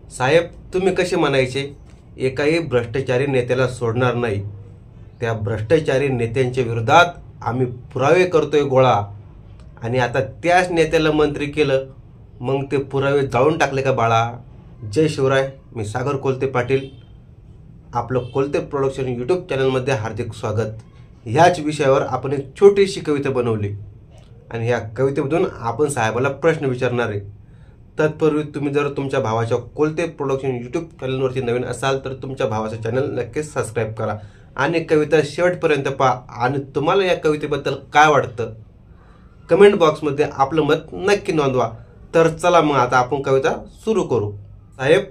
साहेब, तुम्ही कसे म्हणायचे एकाही भ्रष्टाचारी नेत्याला सोडणार नाही, त्या भ्रष्टाचारी नेत्यांच्या विरोधात आम्ही पुरावे करतोय गोळा, आणि आता त्याच नेत्याला मंत्री केलं, मग ते पुरावे जाळून टाकले का बाळा? जय शिवराय. मी सागर कोलते पाटील, आपलं कोलते प्रोडक्शन यूट्यूब चॅनलमध्ये हार्दिक स्वागत. ह्याच विषयावर आपण एक छोटीशी कविता बनवली आणि ह्या कवितेमधून आपण साहेबाला प्रश्न विचारणार आहे. तत्पूर्वी तुम्ही जर तुमच्या भावाच्या कोलते प्रोडक्शन यूट्यूब चॅनलवरती नवीन असाल तर तुमच्या भावाचं चॅनल नक्कीच सबस्क्राईब करा आणि कविता शेवटपर्यंत पहा. आणि तुम्हाला या कवितेबद्दल काय वाटतं कमेंट बॉक्समध्ये आपलं मत नक्की नोंदवा. तर चला मग आता आपण कविता सुरू करू. साहेब,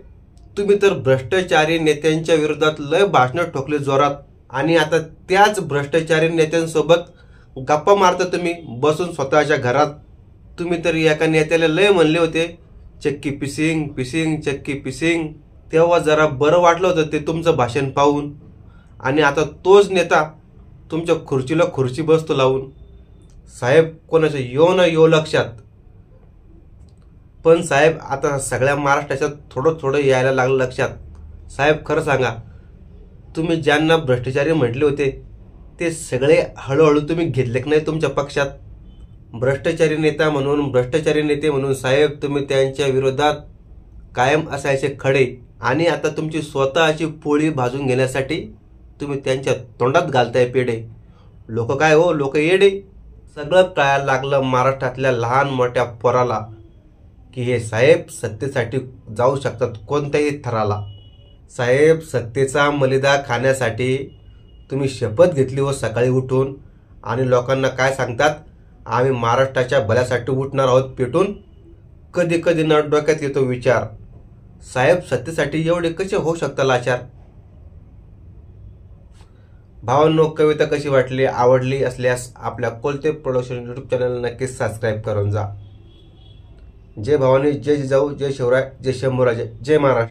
तुम्ही तर भ्रष्टाचारी नेत्यांच्या विरोधात लय भाषणं ठोकली जोरात, आणि आता त्याच भ्रष्टाचारी नेत्यांसोबत गप्पा मारता तुम्ही बसून स्वतःच्या घरात. तुम्ही तर एका नेत्याला लय म्हणले होते चक्की पिसिंग पिसिंग चक्की पिसिंग, तेव्हा जरा बरं वाटलं होतं ते तुमचं भाषण पाहून, आणि आता तोच नेता तुमच्या खुर्चीला खुर्ची बसतो लावून. साहेब, कोणाचं यो ना यो लक्षात, पण साहेब आता सगळ्या महाराष्ट्राच्या थोडं थोडं यायला लागलं लक्षात. साहेब, खरं सांगा, तुम्ही ज्यांना भ्रष्टाचारी म्हटले होते ते सगळे हळूहळू तुम्ही घेतले की नाही तुमच्या पक्षात? भ्रष्टाचारी नेते म्हणून साहेब तुम्ही त्यांच्या विरोधात कायम असायचे खडे, आणि आता तुमची स्वतःची पोळी भाजून घेण्यासाठी तुम्ही त्यांच्या तोंडात घालताय पेढे. लोक काय हो, लोक येडे. सगळं कळायला लागलं महाराष्ट्रातल्या लहान मोठ्या पोराला की हे साहेब सत्तेसाठी जाऊ शकतात कोणत्याही थराला. साहेब, सत्तेचा मलिदा खाण्यासाठी तुम्ही शपथ घेतली हो सकाळी उठून, आणि लोकांना काय सांगतात, आम्ही महाराष्ट्राच्या भल्यासाठी उठणार आहोत पेटून. कधी कधी ना डोक्यात येतो विचार, साहेब सत्तेसाठी एवढे कसे होऊ शकता लाचार? भावांनो, कविता कशी वाटली? आवडली असल्यास आपल्या कोलते प्रोडक्शन यूट्यूब चॅनल नक्कीच सबस्क्राईब करून जा. जय भवानी, जय जिजाऊ, जय शिवराय, जय शंभूराजे, जय महाराष्ट्र.